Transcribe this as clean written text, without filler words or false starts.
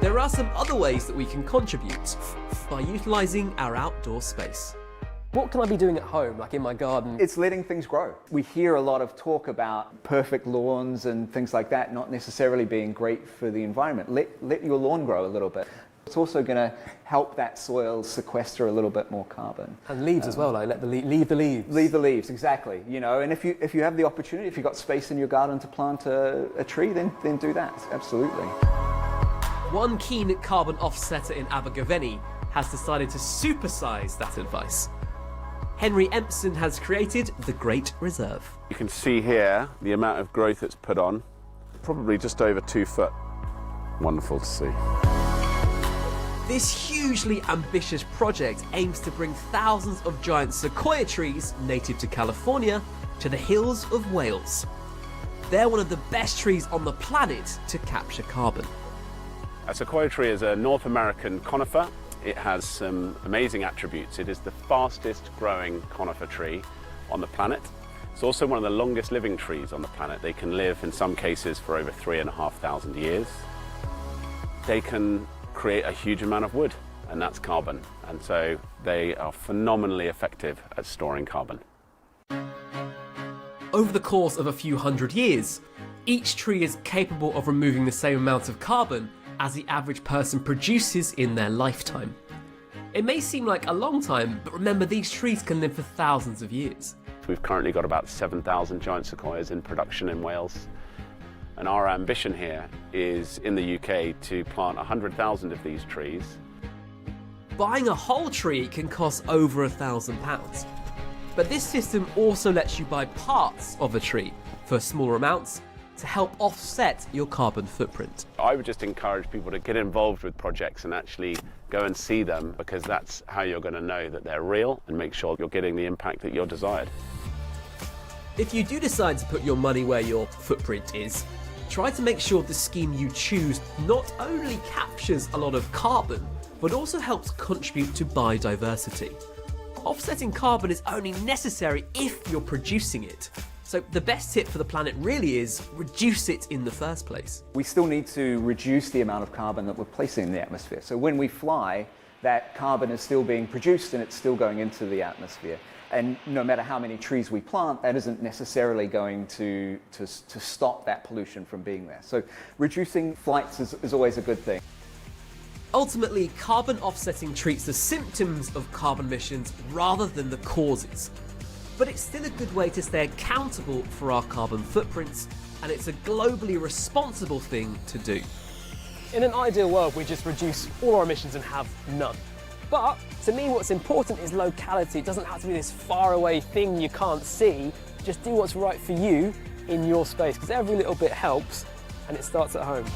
there are some other ways that we can contribute by utilising our outdoor space. What can I be doing at home, like in my garden? It's letting things grow. We hear a lot of talk about perfect lawns and things like that not necessarily being great for the environment. Let your lawn grow a little bit. It's also going to help that soil sequester a little bit more carbon. And leaves as well, like leave the leaves. Leave the leaves, exactly. You know, and if you have the opportunity, if you've got space in your garden to plant a tree, then do that, absolutely. One keen carbon offsetter in Abergavenny has decided to supersize that advice. Henry Empson has created the Great Reserve. You can see here the amount of growth it's put on, probably just over 2 foot. Wonderful to see. This hugely ambitious project aims to bring thousands of giant sequoia trees native to California to the hills of Wales. They're one of the best trees on the planet to capture carbon. A sequoia tree is a North American conifer. It has some amazing attributes. It is the fastest growing conifer tree on the planet. It's also one of the longest living trees on the planet. They can live in some cases for over 3,500 years. They can create a huge amount of wood, and that's carbon. And so they are phenomenally effective at storing carbon. Over the course of a few hundred years, each tree is capable of removing the same amount of carbon as the average person produces in their lifetime. It may seem like a long time, but remember these trees can live for thousands of years. We've currently got about 7,000 giant sequoias in production in Wales. And our ambition here is in the UK to plant 100,000 of these trees. Buying a whole tree can cost over £1,000. But this system also lets you buy parts of a tree for smaller amounts to help offset your carbon footprint. I would just encourage people to get involved with projects and actually go and see them, because that's how you're going to know that they're real and make sure you're getting the impact that you're desired. If you do decide to put your money where your footprint is, try to make sure the scheme you choose not only captures a lot of carbon, but also helps contribute to biodiversity. Offsetting carbon is only necessary if you're producing it. So the best tip for the planet really is reduce it in the first place. We still need to reduce the amount of carbon that we're placing in the atmosphere. So when we fly, that carbon is still being produced and it's still going into the atmosphere. And no matter how many trees we plant, that isn't necessarily going to stop that pollution from being there. So reducing flights is always a good thing. Ultimately, carbon offsetting treats the symptoms of carbon emissions rather than the causes. But it's still a good way to stay accountable for our carbon footprints, and it's a globally responsible thing to do. In an ideal world, we just reduce all our emissions and have none. But to me, what's important is locality. It doesn't have to be this faraway thing you can't see. Just do what's right for you in your space, because every little bit helps, and it starts at home.